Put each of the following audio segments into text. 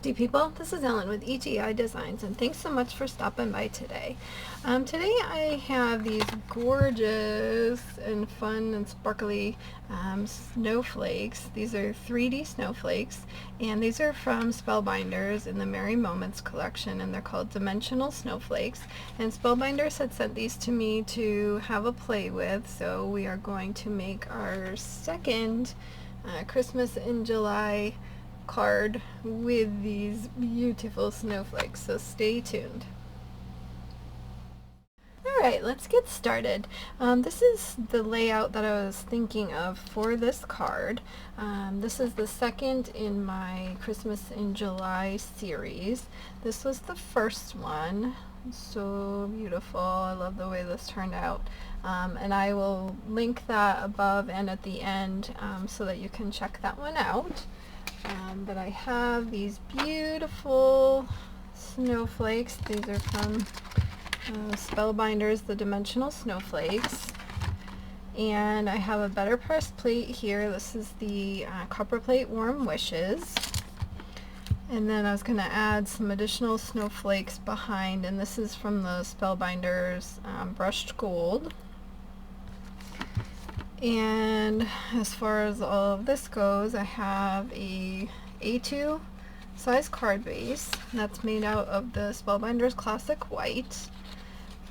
crafty people, this is Ellen with EGI Designs, and thanks so much for stopping by today. Today I have these gorgeous and fun and sparkly snowflakes. These are 3D snowflakes, and these are from Spellbinders in the Merry Moments collection, and they're called Dimensional Snowflakes. And Spellbinders had sent these to me to have a play with, so we are going to make our second Christmas in July card with these beautiful snowflakes, so stay tuned. Alright, let's get started. This is the layout that I was thinking of for this card. This is the second in my Christmas in July series. This was the first one. So beautiful. I love the way this turned out. And I will link that above and at the end so that you can check that one out. But I have these beautiful snowflakes. These are from Spellbinders, the Dimensional Snowflakes. And I have a better pressed plate here. This is the Copperplate Warm Wishes. And then I was going to add some additional snowflakes behind, and this is from the Spellbinders Brushed Gold. And as far as all of this goes, I have a A2 size card base that's made out of the Spellbinders Classic White.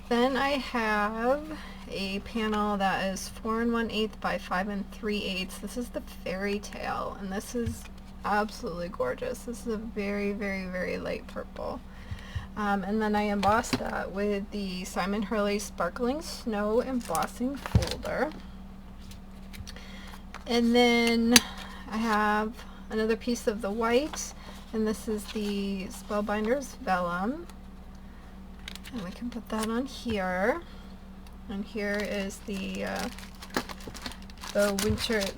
Then I have a panel that is 4 1/8 by 5 3/8. This is the Fairy Tale, and this is absolutely gorgeous. This is a very, very, very light purple. And then I embossed that with the Simon Hurley Sparkling Snow Embossing Folder. And then I have another piece of the white, and this is the Spellbinders Vellum. And we can put that on here. And here is the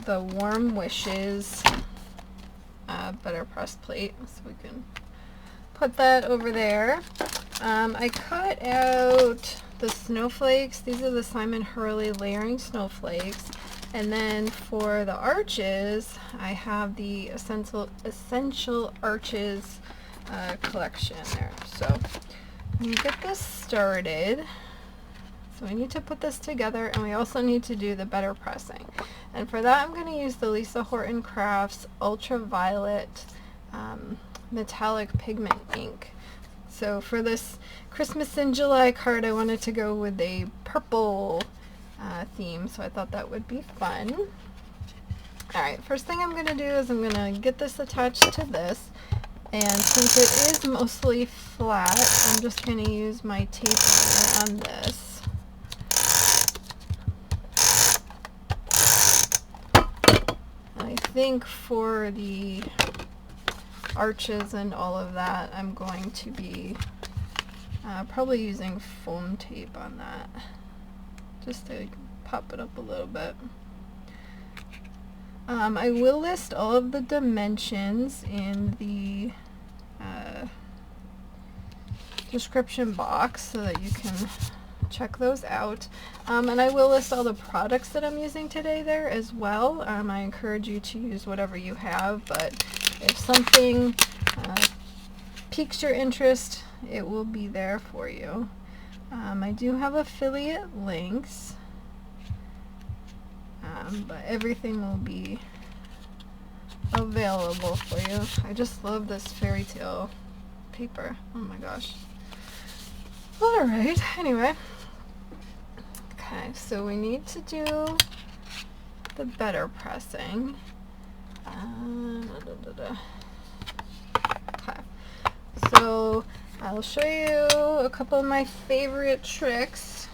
Warm Wishes better pressed plate, so we can put that over there. I cut out the snowflakes. These are the Simon Hurley layering snowflakes. And then for the arches, I have the Essential Arches collection there. So when you get this started, so we need to put this together, and we also need to do the better pressing. And for that, I'm going to use the Lisa Horton Crafts Ultraviolet metallic pigment ink. So for this Christmas in July card, I wanted to go with a purple theme, so I thought that would be fun. Alright, first thing I'm going to do is I'm going to get this attached to this, and since it is mostly flat, I'm just going to use my tape on this. And I think for the arches and all of that, I'm going to be probably using foam tape on that, just to pop it up a little bit. I will list all of the dimensions in the description box so that you can check those out. And I will list all the products that I'm using today there as well. I encourage you to use whatever you have, but if something piques your interest, it will be there for you. I do have affiliate links, but everything will be available for you. I just love this fairy tale paper. Oh my gosh. Alright, anyway. Okay, so we need to do the better pressing. Okay, so I'll show you a couple of my favorite tricks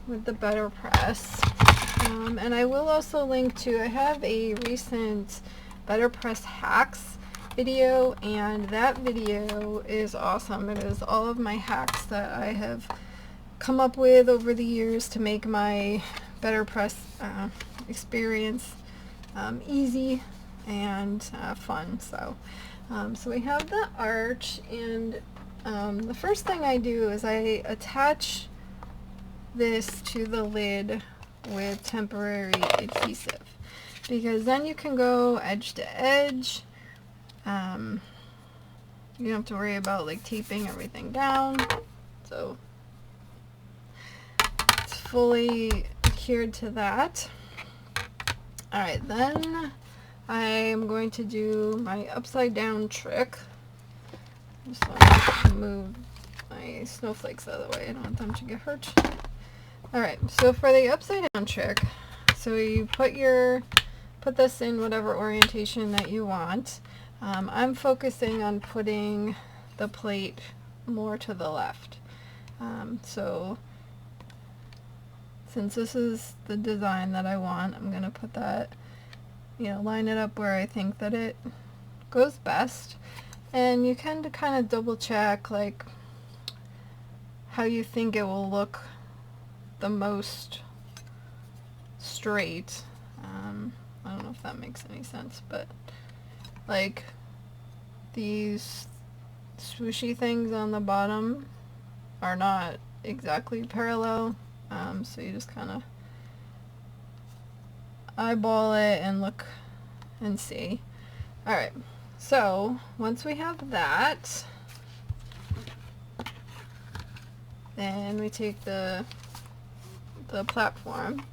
with the better press. And I will also link to, I have a recent better press hacks video, and that video is awesome. It is all of my hacks that I have come up with over the years to make my better press experience easy and fun. So we have the arch, and the first thing I do is I attach this to the lid with temporary adhesive, because then you can go edge to edge you don't have to worry about like taping everything down. So it's fully adhered to that. Alright, then I am going to do my upside down trick. Just want to move my snowflakes out of the way. I don't want them to get hurt. Alright, so for the upside down trick, so you put this in whatever orientation that you want. I'm focusing on putting the plate more to the left. So since this is the design that I want, I'm going to put that, line it up where I think that it goes best. And you can kind of double check like how you think it will look the most straight. I don't know if that makes any sense, but like these swooshy things on the bottom are not exactly parallel, so you just kind of eyeball it and look and see. Alright, so once we have that, then we take the platform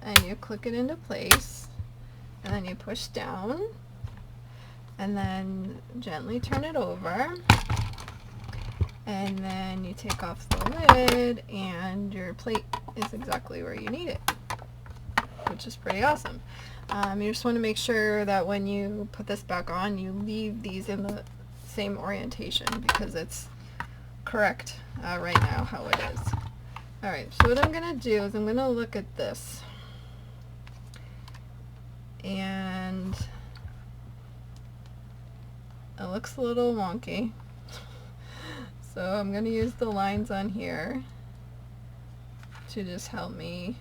and you click it into place, and then you push down and then gently turn it over, and then you take off the lid and your plate is exactly where you need it, which is pretty awesome. You just want to make sure that when you put this back on, you leave these in the same orientation because it's correct right now how it is. Alright, so what I'm going to do is I'm going to look at this, and it looks a little wonky, so I'm going to use the lines on here to just help me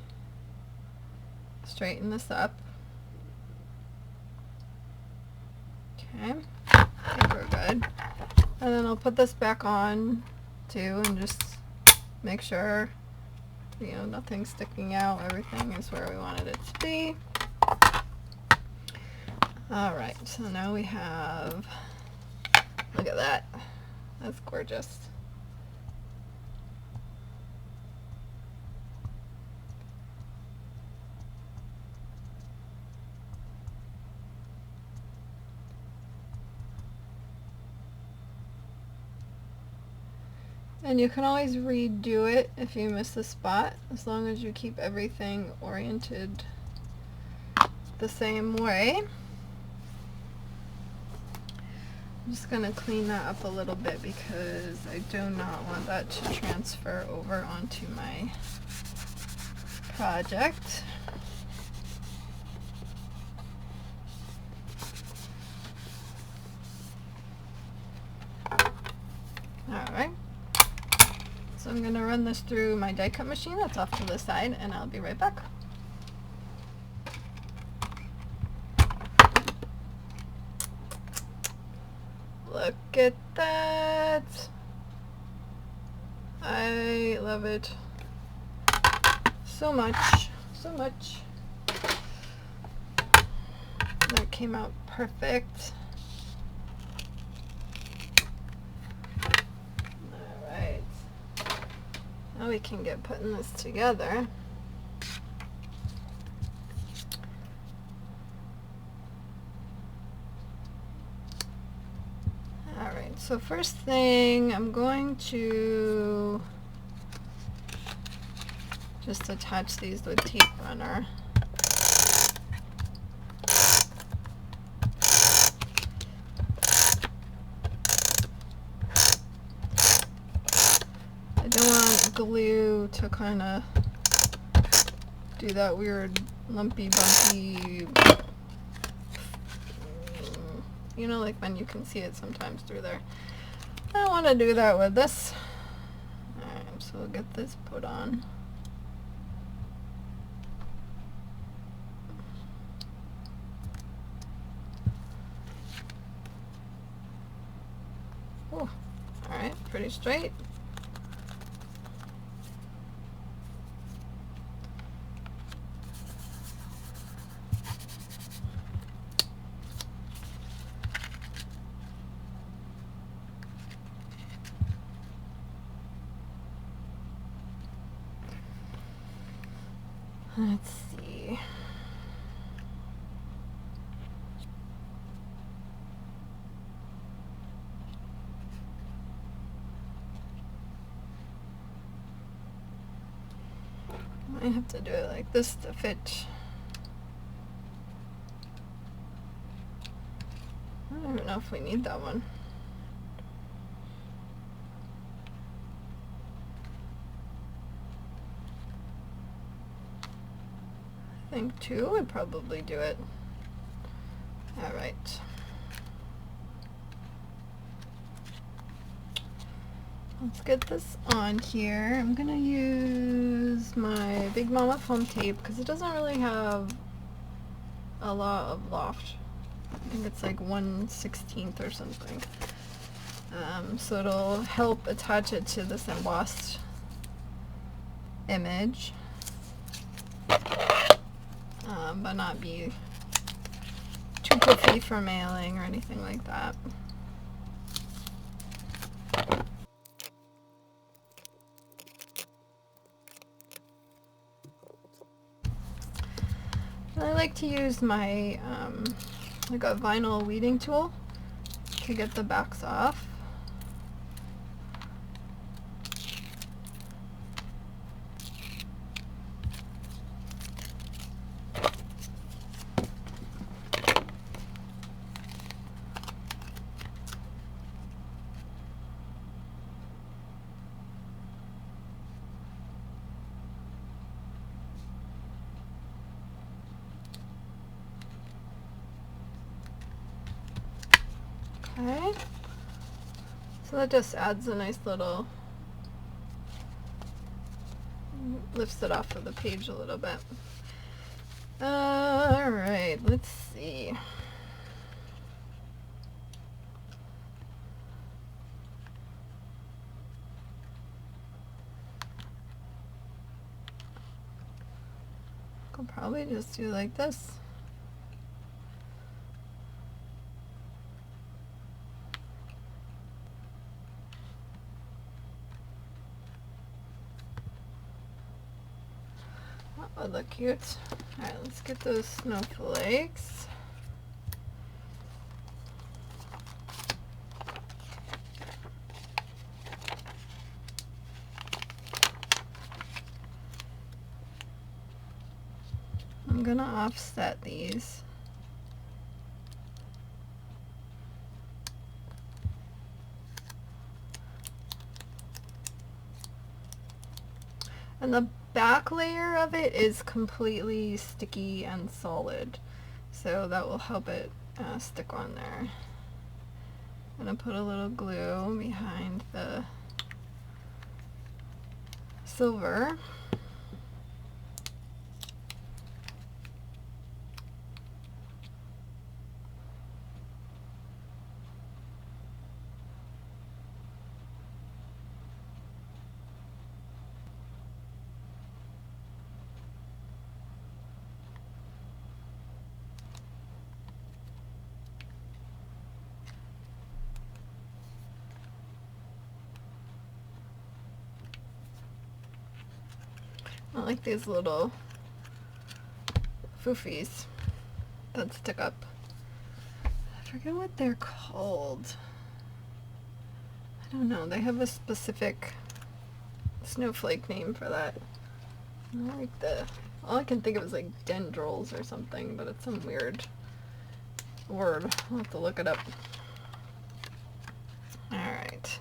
straighten this up. Okay, I think we're good. And then I'll put this back on too and just make sure nothing's sticking out, everything is where we wanted it to be. Alright, so now we have, look at that, that's gorgeous. And you can always redo it if you miss a spot, as long as you keep everything oriented the same way. I'm just going to clean that up a little bit because I do not want that to transfer over onto my project. Alright. So I'm going to run this through my die cut machine that's off to the side, and I'll be right back. Look at that! I love it so much, so much. That came out perfect. Now we can get putting this together. Alright, so first thing, I'm going to just attach these with tape runner. I don't want glue to kind of do that weird lumpy bumpy, like when you can see it sometimes through there. I don't want to do that with this. Alright, so we'll get this put on. Oh, alright, pretty straight. Let's see. I have to do it like this to fit. I don't even know if we need that one. I think 2 would probably do it. All right. Let's get this on here. I'm gonna use my Big Mama foam tape because it doesn't really have a lot of loft. I think it's like 1/16 or something. So it'll help attach it to this embossed image, but not be too puffy for mailing or anything like that. I like to use my like a vinyl weeding tool to get the backs off. Okay, so that just adds a nice little, lifts it off of the page a little bit. Alright, let's see. I'll probably just do like this. That would look cute. Alright, let's get those snowflakes. I'm gonna offset these. And the back layer of it is completely sticky and solid, so that will help it stick on there. I'm gonna put a little glue behind the silver. I like these little foofies that stick up. I forget what they're called. I don't know. They have a specific snowflake name for that. I like the, all I can think of is like dendrils or something, but it's some weird word. I'll have to look it up. Alright.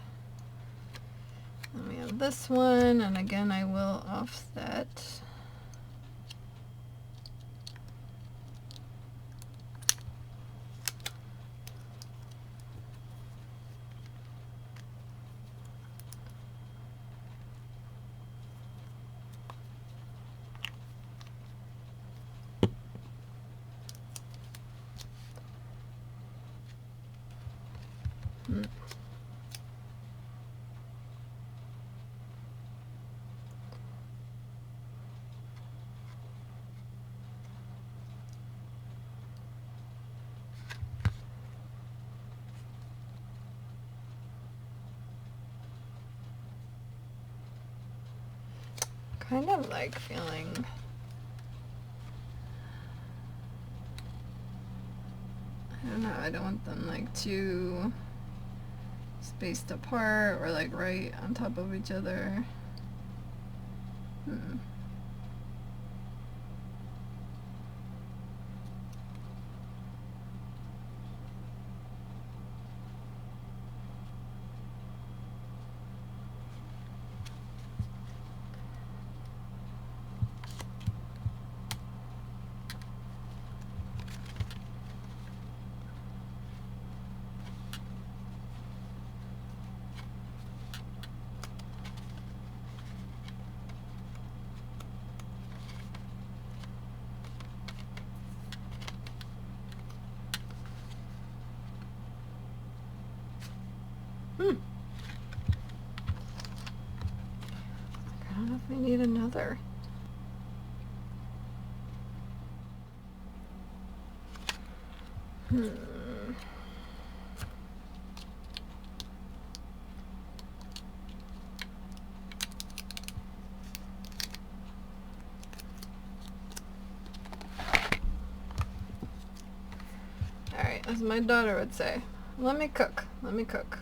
Then we have this one, and again I will offset. Kind of like feeling I don't know, I don't want them like too spaced apart or like right on top of each other. I don't know if we need another. Alright, as my daughter would say, let me cook, let me cook.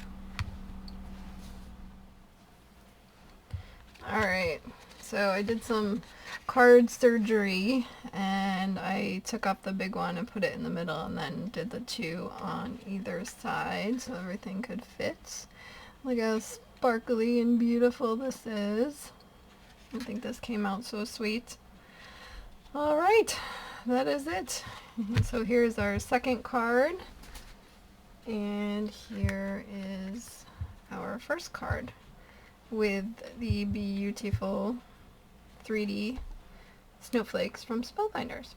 Alright, so I did some card surgery and I took off the big one and put it in the middle and then did the two on either side so everything could fit. Look how sparkly and beautiful this is. I think this came out so sweet. Alright, that is it. So here's our second card and here is our first card with the beautiful 3D snowflakes from Spellbinders.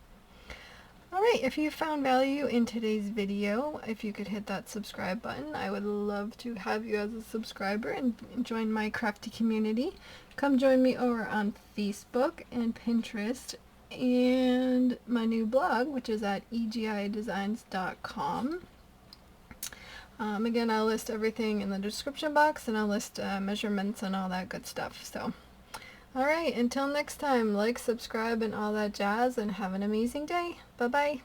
Alright, if you found value in today's video, if you could hit that subscribe button, I would love to have you as a subscriber and join my crafty community. Come join me over on Facebook and Pinterest and my new blog, which is at egidesigns.com. Again, I'll list everything in the description box and I'll list measurements and all that good stuff. So, alright, until next time, like, subscribe, and all that jazz, and have an amazing day. Bye-bye.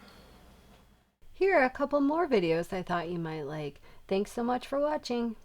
Here are a couple more videos I thought you might like. Thanks so much for watching.